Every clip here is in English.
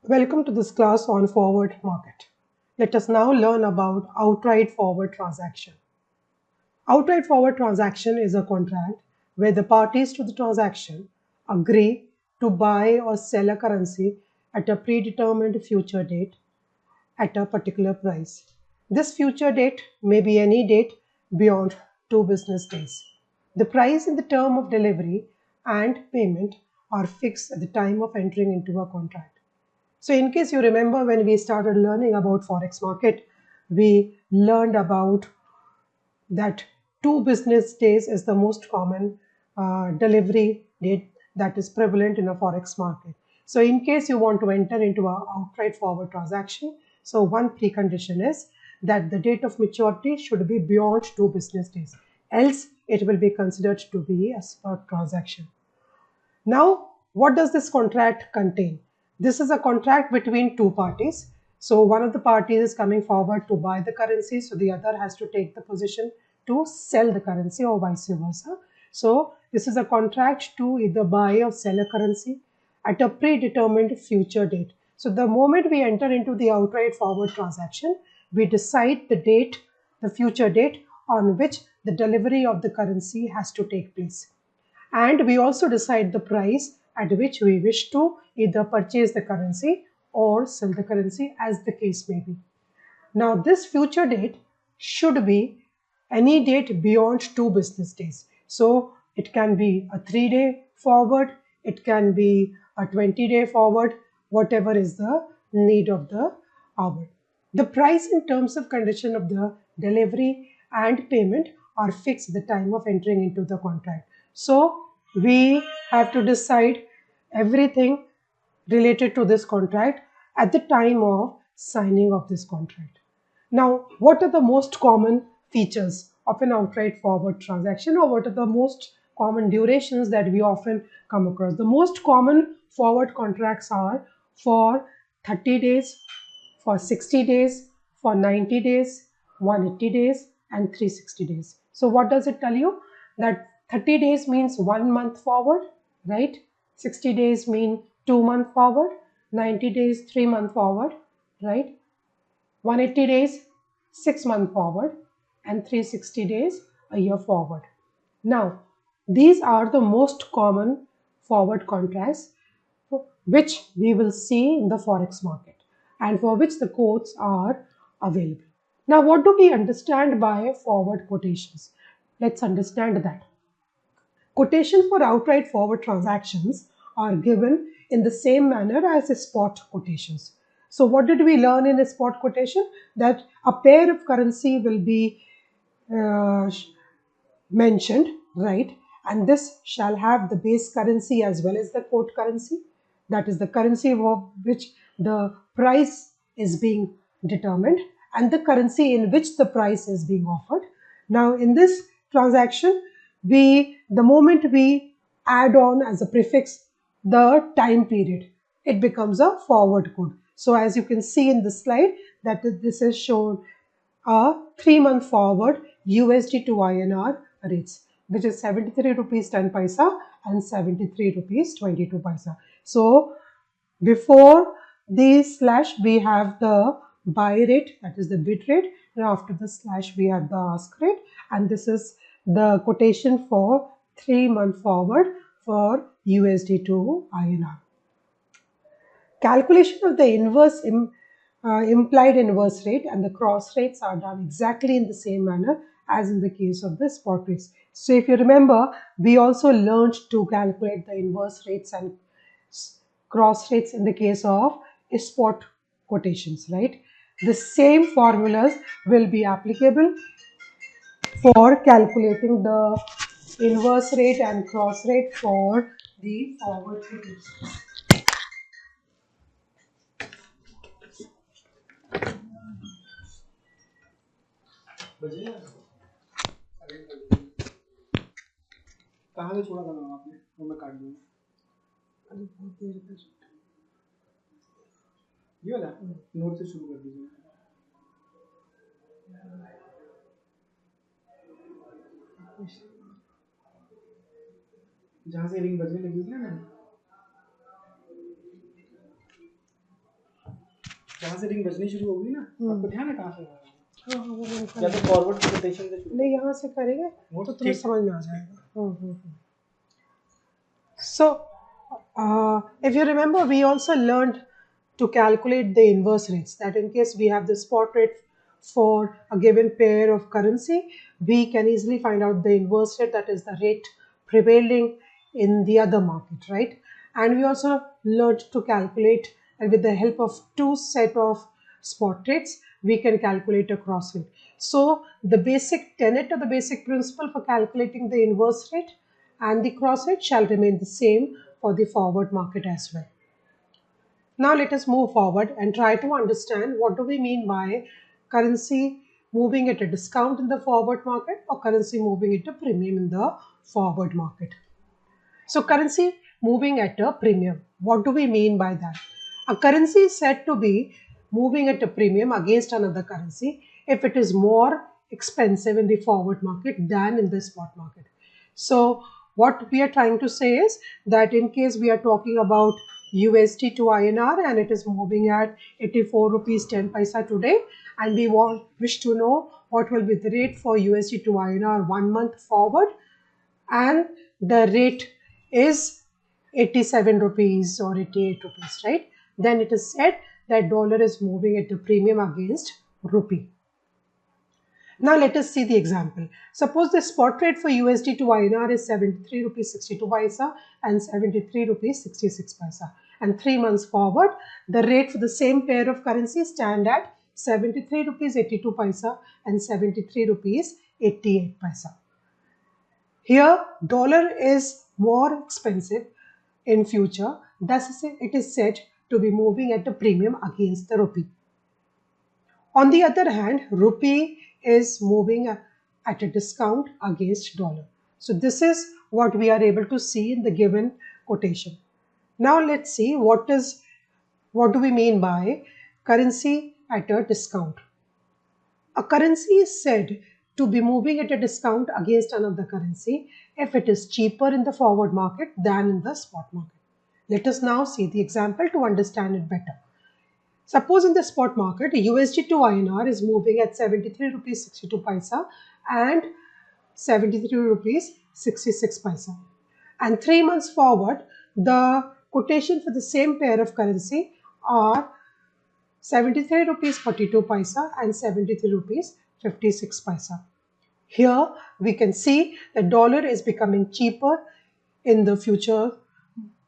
Welcome to this class on forward market. Let us now learn about outright forward transaction. Outright forward transaction is a contract where the parties to the transaction agree to buy or sell a currency at a predetermined future date at a particular price. This future date may be any date beyond 2 business days. The price and the term of delivery and payment are fixed at the time of entering into a contract. So in case you remember, when we started learning about forex market, we learned about that 2 business days is the most common delivery date that is prevalent in a forex market. So in case you want to enter into an outright forward transaction, so one precondition is that the date of maturity should be beyond 2 business days, else it will be considered to be a spot transaction. Now, what does this contract contain? This is a contract between two parties. So one of the parties is coming forward to buy the currency, so the other has to take the position to sell the currency or vice versa. So this is a contract to either buy or sell a currency at a predetermined future date. So the moment we enter into the outright forward transaction, we decide the date, the future date on which the delivery of the currency has to take place. And we also decide the price at which we wish to either purchase the currency or sell the currency, as the case may be. Now, this future date should be any date beyond 2 business days. So it can be a 3-day forward, it can be a 20-day forward, whatever is the need of the hour. The price and terms of condition of the delivery and payment are fixed at the time of entering into the contract. So we have to decide everything related to this contract at the time of signing of this contract. Now, what are the most common features of an outright forward transaction, or what are the most common durations that we often come across? The most common forward contracts are for 30 days, for 60 days, for 90 days, 180 days, and 360 days. So what does it tell you? That 30 days means 1 month forward, right? 60 days mean 2 month forward, 90 days 3 month forward, right? 180 days 6 month forward, and 360 days a year forward. Now, these are the most common forward contracts which we will see in the forex market and for which the quotes are available. Now, what do we understand by forward quotations? Let's understand that. Quotations for outright forward transactions are given in the same manner as spot quotations. So what did we learn in a spot quotation? That a pair of currency will be uh, mentioned, right? And this shall have the base currency as well as the quote currency. That is the currency of which the price is being determined and the currency in which the price is being offered. Now, in this transaction, the moment we add on as a prefix the time period, it becomes a forward quote. So as you can see in the slide, that this is shown a 3-month forward USD to INR rates, which is 73 rupees 10 paisa and 73 rupees 22 paisa. So before the slash we have the buy rate, that is the bid rate, and after the slash we have the ask rate, and this is the quotation for 3-month forward for USD to INR. Calculation of the implied inverse rate and the cross rates are done exactly in the same manner as in the case of the spot rates. So if you remember, we also learned to calculate the inverse rates and cross rates in the case of spot quotations, right? The same formulas will be applicable for calculating the inverse rate and cross rate for the forward quotations. कहाँ से छोड़ा था ma'am आपने? वो मैं काट दूंगा। ये वाला नोट से शुरू कर दीजिए। जहाँ से रिंग बजने लगी थी ना मैम, जहाँ से रिंग बजनी शुरू होगी ना, आपको ध्यान है कहाँ से होगा? हाँ हाँ, वो मैंने या तो फॉरवर्ड की रोटेशन से शुरू नहीं, यहाँ से करेंगे तो तुम्हें ठीक। समझ में आ जाएगा. So, if you remember, we also learned to calculate the inverse rates. That in case we have the spot rate for a given pair of currency, we can easily find out the inverse rate, that is the rate prevailing in the other market, right? And we also learned to calculate, and with the help of two set of spot rates, we can calculate a cross rate. So the basic tenet or the basic principle for calculating the inverse rate and the cross rate shall remain the same for the forward market as well. Now let us move forward and try to understand what do we mean by currency moving at a discount in the forward market or currency moving at a premium in the forward market. So currency moving at a premium. What do we mean by that? A currency is said to be moving at a premium against another currency if it is more expensive in the forward market than in the spot market. So what we are trying to say is that in case we are talking about USD to INR and it is moving at 84 rupees 10 paisa today, and we wish to know what will be the rate for USD to INR 1 month forward, and the rate is 87 rupees or 88 rupees, right? Then it is said that dollar is moving at a premium against rupee. Now let us see the example. Suppose the spot rate for USD to INR is 73 rupees 62 paisa and 73 rupees 66 paisa. And 3 months forward, the rate for the same pair of currencies stand at 73 rupees 82 paisa and 73 rupees 88 paisa. Here, dollar is more expensive in future, thus it is said to be moving at a premium against the rupee. On the other hand, rupee is moving at a discount against dollar. So this is what we are able to see in the given quotation. Now let's see what do we mean by currency at a discount. A currency is said to be moving at a discount against another currency if it is cheaper in the forward market than in the spot market. Let us now see the example to understand it better. Suppose in the spot market, USD to INR is moving at 73 rupees 62 paisa and 73 rupees 66 paisa. And 3 months forward, the quotation for the same pair of currency are 73 rupees 42 paisa and 73 rupees 56 paisa. Here we can see the dollar is becoming cheaper in the future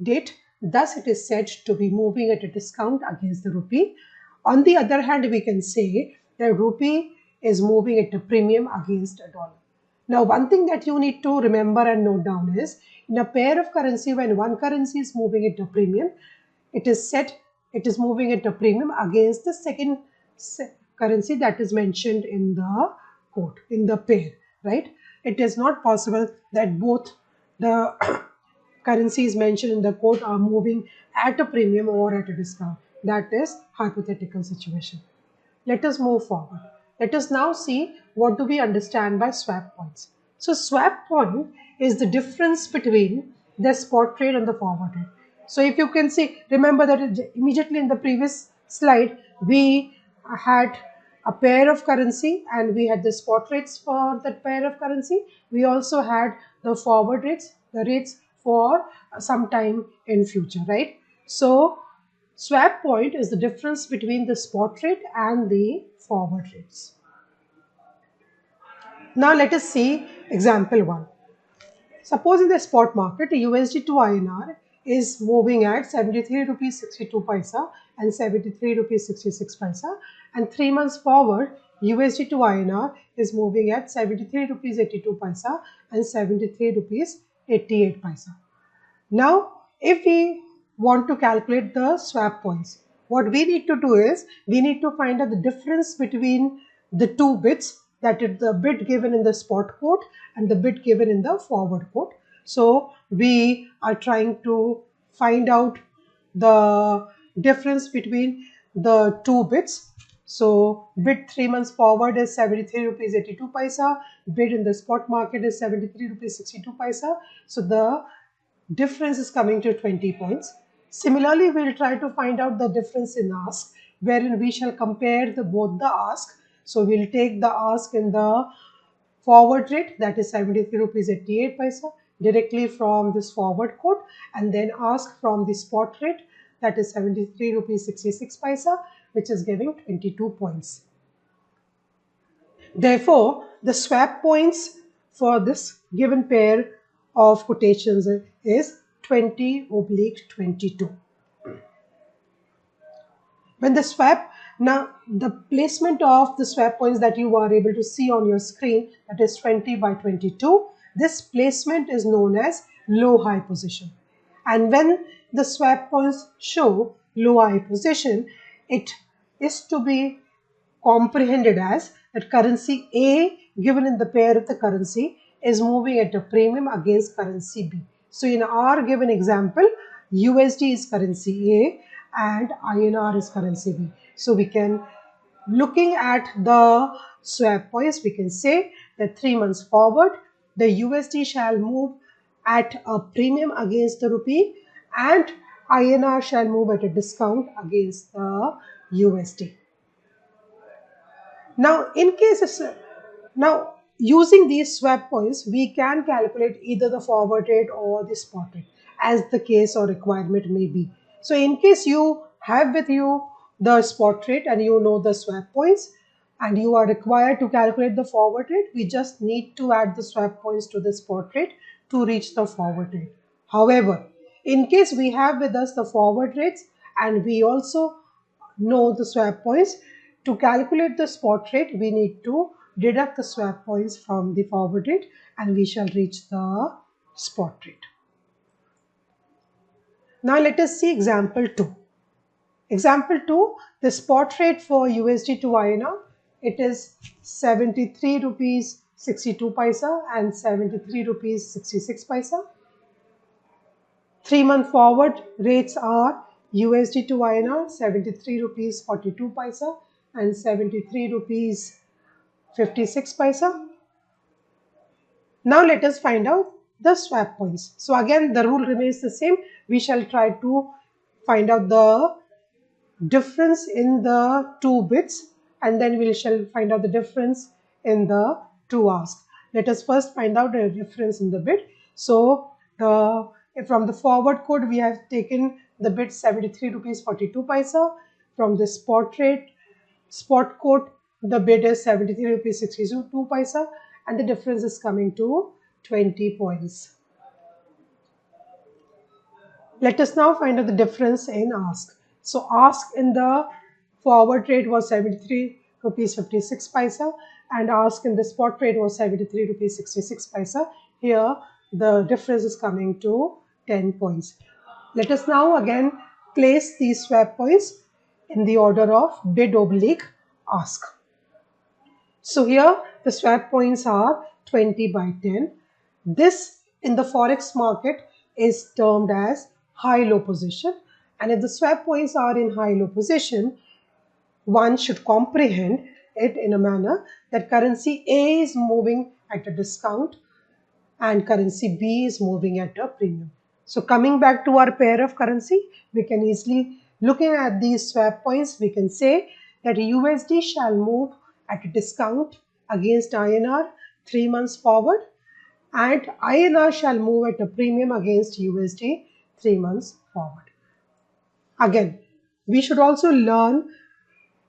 date. Thus, it is said to be moving at a discount against the rupee. On the other hand, we can say that rupee is moving at a premium against a dollar. Now, one thing that you need to remember and note down is in a pair of currency, when one currency is moving at a premium, it is said it is moving at a premium against the second currency that is mentioned in the quote, in the pair, right? It is not possible that both the currencies mentioned in the quote are moving at a premium or at a discount. That is hypothetical situation. Let us move forward. Let us now see what do we understand by swap points. So swap point is the difference between the spot rate and the forward rate. So if you can see, remember that immediately in the previous slide, we had a pair of currency and we had the spot rates for that pair of currency. We also had the forward rates, the rates for some time in future, right? So swap point is the difference between the spot rate and the forward rates. Now let us see example 1. Suppose in the spot market, USD to INR is moving at 73 rupees 62 paisa and 73 rupees 66 paisa, and 3 months forward, USD to INR is moving at 73 rupees 82 paisa and 73 rupees 88 paisa. Now, if we want to calculate the swap points, what we need to do is we need to find out the difference between the two bits, that is the bit given in the spot quote and the bit given in the forward quote. So we are trying to find out the difference between the two bits. So bid 3 months forward is 73 rupees 82 paisa, bid in the spot market is 73 rupees 62 paisa. So the difference is coming to 20 points. Similarly, we'll try to find out the difference in ask wherein we shall compare both the ask. So we'll take the ask in the forward rate, that is 73 rupees 88 paisa, directly from this forward quote, and then ask from the spot rate, that is 73 rupees 66 paisa, which is giving 22 points. Therefore, the swap points for this given pair of quotations is 20/22. When the swap, now the placement of the swap points that you are able to see on your screen, that is 20/22, this placement is known as low-high position. And when the swap points show low-high position, it is to be comprehended as that currency A given in the pair of the currency is moving at a premium against currency B. So in our given example, USD is currency A and INR is currency B. So we can, looking at the swap points, we can say that 3 months forward, the USD shall move at a premium against the rupee and INR shall move at a discount against the USD. Now, now using these swap points, we can calculate either the forward rate or the spot rate as the case or requirement may be. So, in case you have with you the spot rate and you know the swap points and you are required to calculate the forward rate, we just need to add the swap points to the spot rate to reach the forward rate. However, in case we have with us the forward rates and we also know the swap points, to calculate the spot rate, we need to deduct the swap points from the forward rate and we shall reach the spot rate. Now let us see example 2. Example 2, the spot rate for USD to INR, it is 73 rupees 62 paisa and 73 rupees 66 paisa. 3-month forward rates are USD to INR 73 rupees 42 paisa and 73 rupees 56 paisa. Now let us find out the swap points. So again the rule remains the same. We shall try to find out the difference in the two bids and then we shall find out the difference in the two asks. Let us first find out the difference in the bid. So from the forward quote we have taken the bid 73 rupees 42 paisa. From the spot quote the bid is 73 rupees 62 paisa and the difference is coming to 20 points. Let us now find out the difference in ask. So ask in the forward rate was 73 rupees 56 paisa and ask in the spot rate was 73 rupees 66 paisa. Here the difference is coming to 10 points. Let us now again place these swap points in the order of bid oblique ask. So here the swap points are 20/10. This in the forex market is termed as high-low position, and if the swap points are in high-low position, one should comprehend it in a manner that currency A is moving at a discount and currency B is moving at a premium. So coming back to our pair of currency, we can easily, looking at these swap points, we can say that USD shall move at a discount against INR 3 months forward and INR shall move at a premium against USD 3 months forward. Again, we should also learn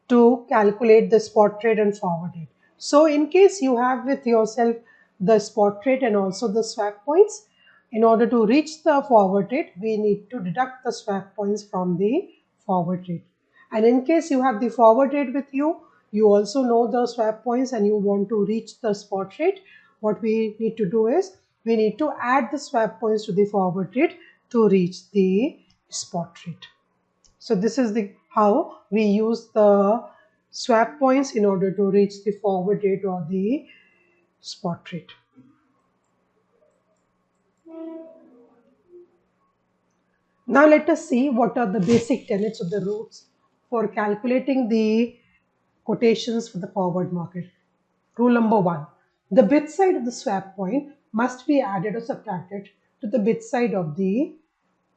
to calculate the spot rate and forward rate. So in case you have with yourself the spot rate and also the swap points, in order to reach the forward rate, we need to deduct the swap points from the forward rate. And in case you have the forward rate with you, you also know the swap points and you want to reach the spot rate, what we need to do is we need to add the swap points to the forward rate to reach the spot rate. So this is how we use the swap points in order to reach the forward rate or the spot rate. Now let us see what are the basic tenets of the rules for calculating the quotations for the forward market. Rule number 1. The bid side of the swap point must be added or subtracted to the bid side of the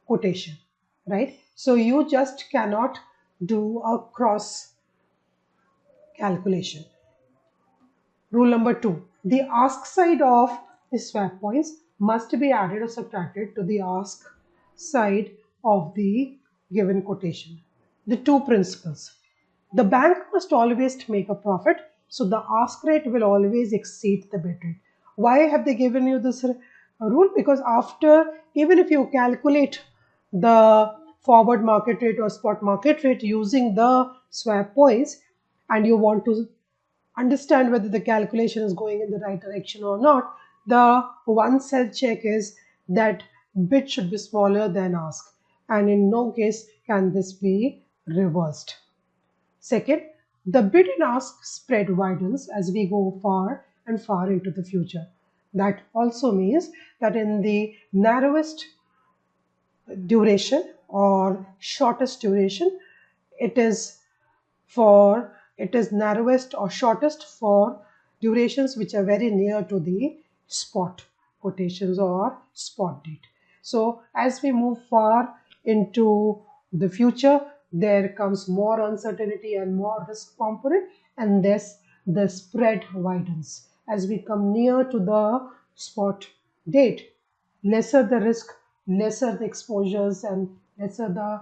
quotation, right? So you just cannot do a cross calculation. Rule number 2, the ask side of the swap points must be added or subtracted to the ask side of the given quotation. The two principles. The bank must always make a profit, so the ask rate will always exceed the bid rate. Why have they given you this rule? Because after, even if you calculate the forward market rate or spot market rate using the swap points, and you want to understand whether the calculation is going in the right direction or not, the one self check is that bid should be smaller than ask, and in no case can this be reversed. Second, the bid and ask spread widens as we go far and far into the future. That also means that in the narrowest duration or shortest duration, it is narrowest or shortest for durations which are very near to the spot quotations or spot date. So as we move far into the future, there comes more uncertainty and more risk component, and thus the spread widens. As we come near to the spot date, lesser the risk, lesser the exposures, and lesser the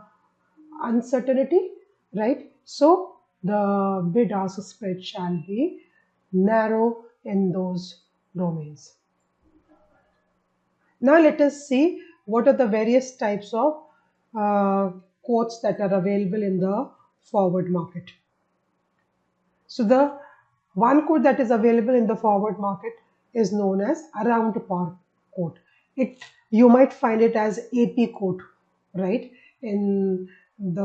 uncertainty, right? So the bid ask spread shall be narrow in those domains. Now let us see what are the various types of quotes that are available in the forward market. So the one quote that is available in the forward market is known as around par quote. You might find it as AP quote, right, in the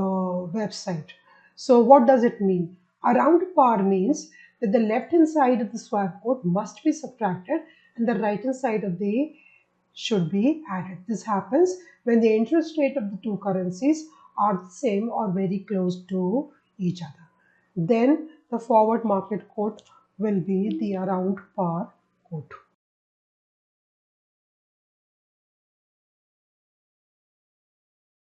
website. So what does it mean? Around par means that the left hand side of the swap quote must be subtracted and the right hand side of the should be added. This happens when the interest rate of the two currencies are the same or very close to each other. Then the forward market quote will be the around par quote.